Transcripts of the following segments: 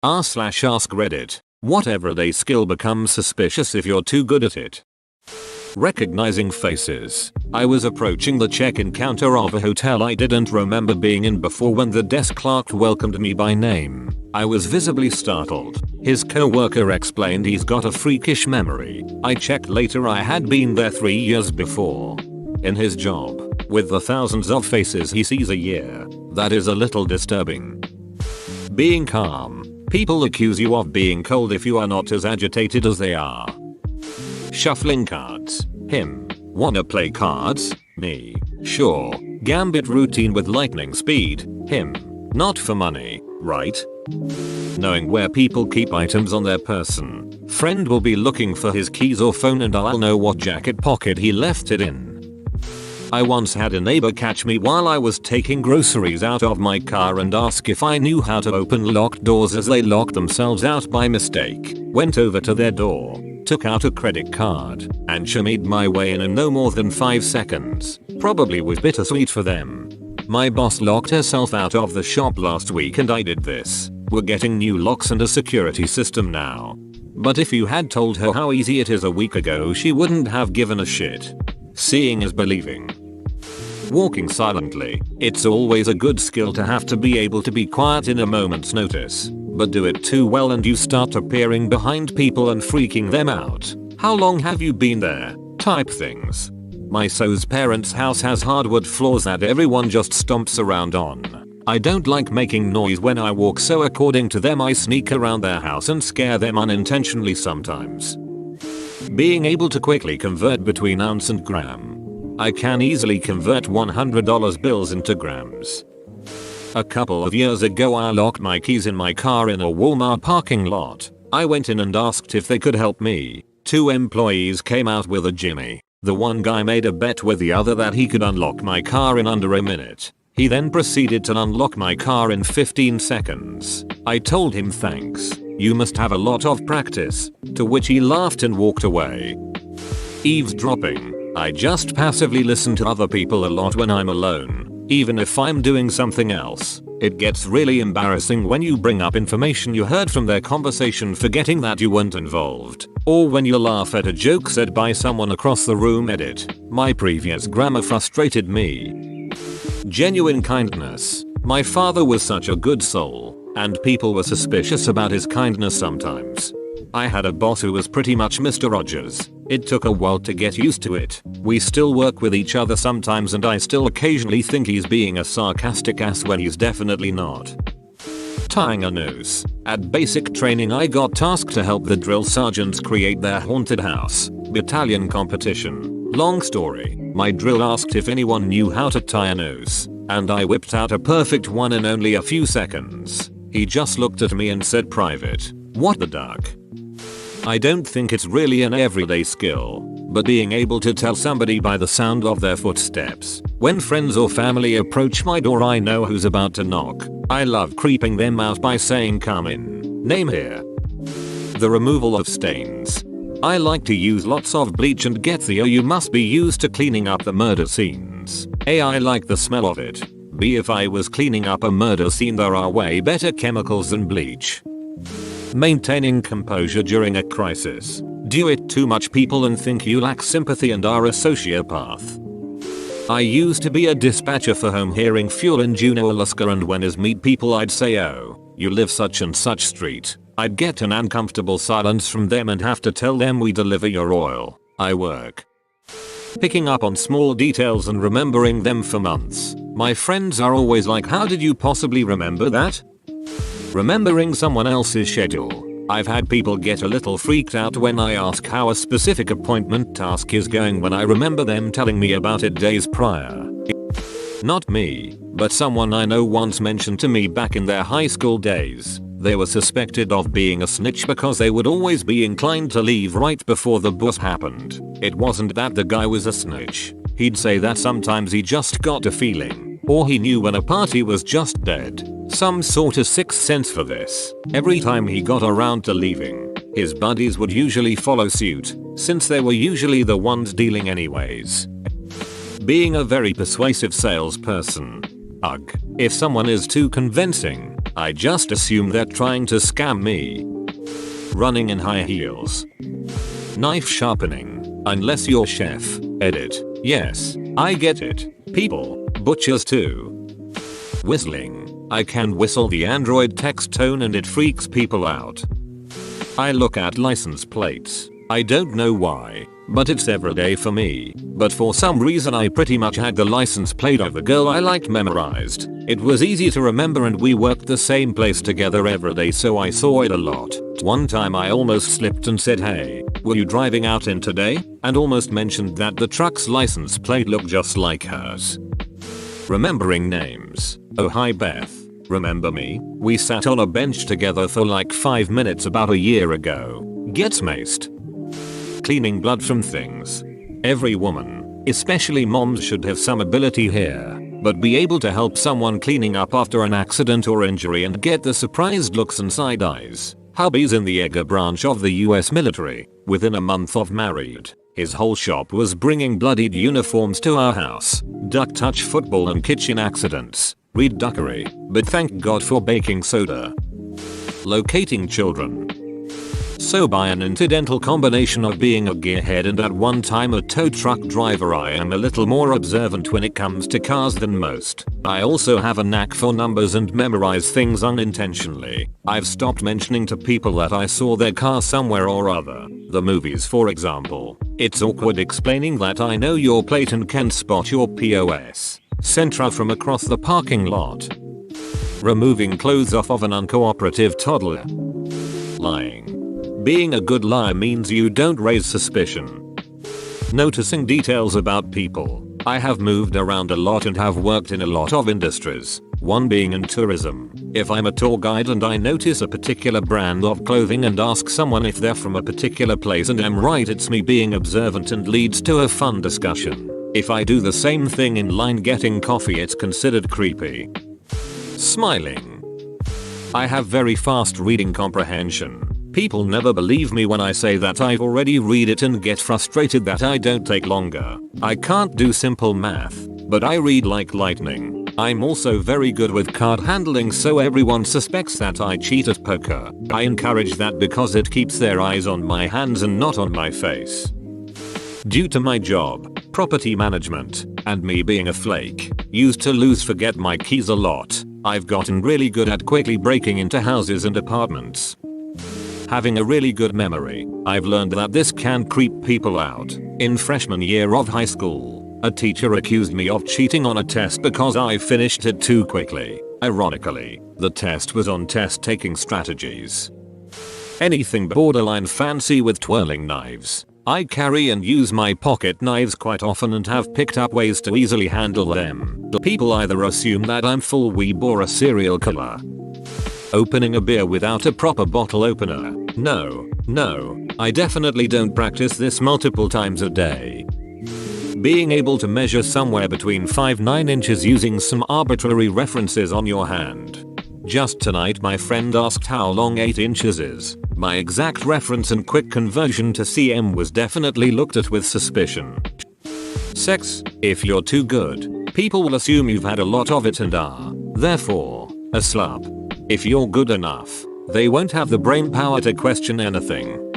r/AskReddit. What everyday skill becomes suspicious if you're too good at it? Recognizing faces. I was approaching the check-in counter of a hotel I didn't remember being in before when the desk clerk welcomed me by name. I was visibly startled. His co-worker explained he's got a freakish memory. I checked later I had been there 3 years before. In his job, with the thousands of faces he sees a year, that is a little disturbing. Being calm. People accuse you of being cold if you are not as agitated as they are. Shuffling cards. Him. Wanna play cards? Me. Sure. Gambit routine with lightning speed. Him. Not for money, right? Knowing where people keep items on their person. Friend will be looking for his keys or phone and I'll know what jacket pocket he left it in. I once had a neighbor catch me while I was taking groceries out of my car and ask if I knew how to open locked doors as they locked themselves out by mistake. Went over to their door, took out a credit card, and shimmied my way in no more than 5 seconds. Probably was bittersweet for them. My boss locked herself out of the shop last week and I did this. We're getting new locks and a security system now. But if you had told her how easy it is a week ago, she wouldn't have given a shit. Seeing is believing. Walking silently. It's always a good skill to have to be able to be quiet in a moment's notice. But do it too well and you start appearing behind people and freaking them out. How long have you been there? Type things. My so's parents' house has hardwood floors that everyone just stomps around on. I don't like making noise when I walk, so according to them I sneak around their house and scare them unintentionally sometimes. Being able to quickly convert between ounce and gram. I can easily convert $100 bills into grams. A couple of years ago I locked my keys in my car in a Walmart parking lot. I went in and asked if they could help me. 2 employees came out with a jimmy. The one guy made a bet with the other that he could unlock my car in under a minute. He then proceeded to unlock my car in 15 seconds. I told him thanks, you must have a lot of practice, to which he laughed and walked away. Eavesdropping. I just passively listen to other people a lot when I'm alone, even if I'm doing something else. It gets really embarrassing when you bring up information you heard from their conversation forgetting that you weren't involved, or when you laugh at a joke said by someone across the room. Edit. My previous grammar frustrated me. Genuine kindness. My father was such a good soul, and people were suspicious about his kindness sometimes. I had a boss who was pretty much Mr. Rogers. It took a while to get used to it. We still work with each other sometimes and I still occasionally think he's being a sarcastic ass when he's definitely not. Tying a noose. At basic training I got tasked to help the drill sergeants create their haunted house battalion competition. Long story, my drill asked if anyone knew how to tie a noose, and I whipped out a perfect one in only a few seconds. He just looked at me and said, "Private, what the duck?" I don't think it's really an everyday skill, but being able to tell somebody by the sound of their footsteps. When friends or family approach my door I know who's about to knock. I love creeping them out by saying, "Come in. Name here." The removal of stains. I like to use lots of bleach and get the you must be used to cleaning up the murder scenes. A, I like the smell of it. B, if I was cleaning up a murder scene there are way better chemicals than bleach. Maintaining composure during a crisis. Do it too much people and think you lack sympathy and are a sociopath. I used to be a dispatcher for home hearing fuel in Juneau, Alaska, and when as meet people I'd say, "Oh, you live such and such street." I'd get an uncomfortable silence from them and have to tell them, "We deliver your oil." I work. Picking up on small details and remembering them for months. My friends are always like, "How did you possibly remember that?" Remembering someone else's schedule. I've had people get a little freaked out when I ask how a specific appointment task is going when I remember them telling me about it days prior. Not me, but someone I know once mentioned to me back in their high school days. They were suspected of being a snitch because they would always be inclined to leave right before the bus happened. It wasn't that the guy was a snitch. He'd say that sometimes he just got a feeling, or he knew when a party was just dead. Some sort of sixth sense for this. Every time he got around to leaving, his buddies would usually follow suit, since they were usually the ones dealing anyways. Being a very persuasive salesperson. Ugh. If someone is too convincing, I just assume they're trying to scam me. Running in high heels. Knife sharpening, unless you're chef, edit. Yes, I get it. People, butchers too. Whistling, I can whistle the Android text tone and it freaks people out. I look at license plates. I don't know why, but it's everyday for me. But for some reason I pretty much had the license plate of the girl I liked memorized. It was easy to remember and we worked the same place together every day, so I saw it a lot. One time I almost slipped and said, "Hey, were you driving out in today?" and almost mentioned that the truck's license plate looked just like hers. Remembering names. Oh hi Beth. Remember me? We sat on a bench together for like 5 minutes about a year ago. Gets maced. Cleaning blood from things. Every woman, especially moms, should have some ability here, but be able to help someone cleaning up after an accident or injury and get the surprised looks and side eyes. Hubby's in the EGA branch of the US military. Within a month of married, his whole shop was bringing bloodied uniforms to our house. Duck touch football and kitchen accidents. Read duckery, but thank God for baking soda. Locating children. So by an incidental combination of being a gearhead and at one time a tow truck driver, I am a little more observant when it comes to cars than most. I also have a knack for numbers and memorize things unintentionally. I've stopped mentioning to people that I saw their car somewhere or other. The movies for example. It's awkward explaining that I know your plate and can spot your POS. Centra from across the parking lot. Removing clothes off of an uncooperative toddler. Lying. Being a good liar means you don't raise suspicion. Noticing details about people. I have moved around a lot and have worked in a lot of industries, one being in tourism. If I'm a tour guide and I notice a particular brand of clothing and ask someone if they're from a particular place and am right, it's me being observant and leads to a fun discussion. If I do the same thing in line getting coffee, it's considered creepy. Smiling. I have very fast reading comprehension. People never believe me when I say that I've already read it and get frustrated that I don't take longer. I can't do simple math, but I read like lightning. I'm also very good with card handling, so everyone suspects that I cheat at poker. I encourage that because it keeps their eyes on my hands and not on my face. Due to my job, property management, and me being a flake, used to forget my keys a lot, I've gotten really good at quickly breaking into houses and apartments. Having a really good memory. I've learned that this can creep people out. In freshman year of high school, a teacher accused me of cheating on a test because I finished it too quickly. Ironically, the test was on test taking strategies. Anything borderline fancy with twirling knives. I carry and use my pocket knives quite often and have picked up ways to easily handle them. People either assume that I'm full weeb or a serial killer. Opening a beer without a proper bottle opener. No, I definitely don't practice this multiple times a day. Being able to measure somewhere between 5-9 inches using some arbitrary references on your hand. Just tonight my friend asked how long 8 inches is. My exact reference and quick conversion to cm was definitely looked at with suspicion. Sex. If you're too good, people will assume you've had a lot of it and are, therefore, a slut. If you're good enough, they won't have the brain power to question anything.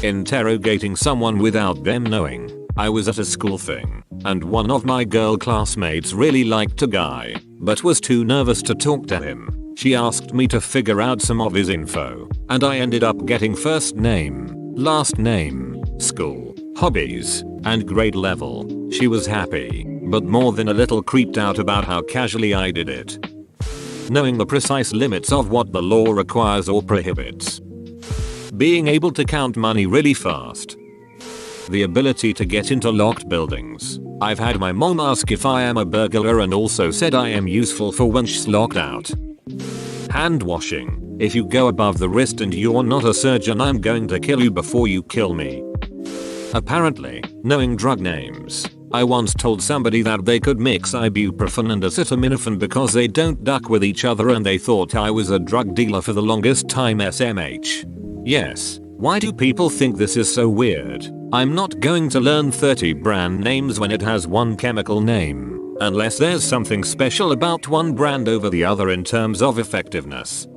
Interrogating someone without them knowing. I was at a school thing, and one of my girl classmates really liked a guy, but was too nervous to talk to him. She asked me to figure out some of his info, and I ended up getting first name, last name, school, hobbies, and grade level. She was happy, but more than a little creeped out about how casually I did it. Knowing the precise limits of what the law requires or prohibits. Being able to count money really fast. The ability to get into locked buildings. I've had my mom ask if I am a burglar and also said I am useful for when she's locked out. Hand washing. If you go above the wrist and you're not a surgeon, I'm going to kill you before you kill me. Apparently, knowing drug names. I once told somebody that they could mix ibuprofen and acetaminophen because they don't duck with each other, and they thought I was a drug dealer for the longest time. SMH. Yes. Why do people think this is so weird? I'm not going to learn 30 brand names when it has one chemical name. unless there's something special about one brand over the other in terms of effectiveness.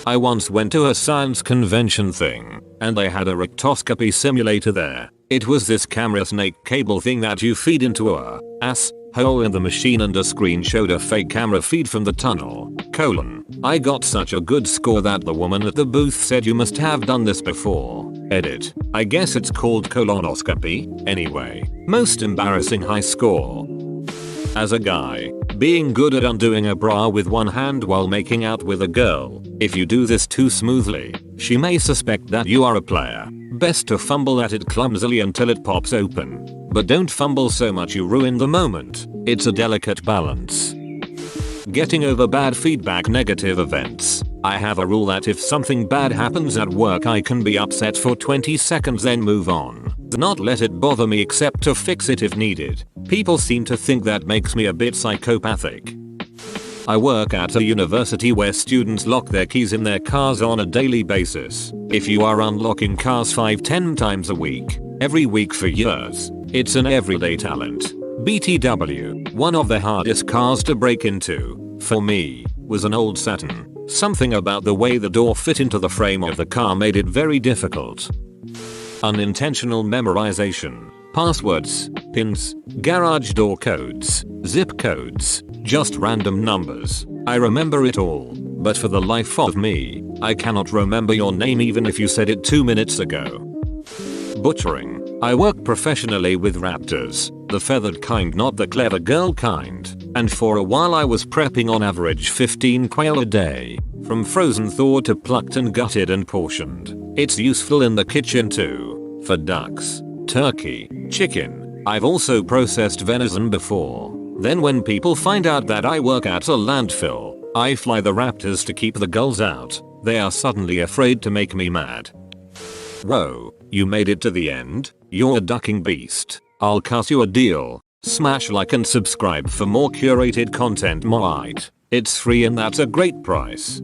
I once went to a science convention thing, and they had a rectoscopy simulator there. It was this camera snake cable thing that you feed into a ass hole in the machine, and a screen showed a fake camera feed from the tunnel, I got such a good score that the woman at the booth said you must have done this before. Edit. I guess it's called colonoscopy. Anyway, most embarrassing high score. As a guy, being good at undoing a bra with one hand while making out with a girl. If you do this too smoothly, she may suspect that you are a player. Best to fumble at it clumsily until it pops open. But don't fumble so much you ruin the moment. It's a delicate balance. Getting over bad feedback, negative events. I have a rule that if something bad happens at work, I can be upset for 20 seconds then move on. Not let it bother me except to fix it if needed. People seem to think that makes me a bit psychopathic. I work at a university where students lock their keys in their cars on a daily basis. If you are unlocking cars 5-10 times a week, every week for years, it's an everyday talent. BTW, one of the hardest cars to break into, for me, was an old Saturn. Something about the way the door fit into the frame of the car made it very difficult. Unintentional memorization. Passwords, pins, garage door codes, zip codes, just random numbers. I remember it all, but for the life of me, I cannot remember your name even if you said it 2 minutes ago. Butchering. I work professionally with raptors, the feathered kind, not the clever girl kind, and for a while I was prepping on average 15 quail a day, from frozen thawed to plucked and gutted and portioned. It's useful in the kitchen too, for ducks, turkey, chicken. I've also processed venison before. Then when people find out that I work at a landfill, I fly the raptors to keep the gulls out. They are suddenly afraid to make me mad. Whoa, you made it to the end? You're a ducking beast. I'll cut you a deal. Smash like and subscribe for more curated content. It's free and that's a great price.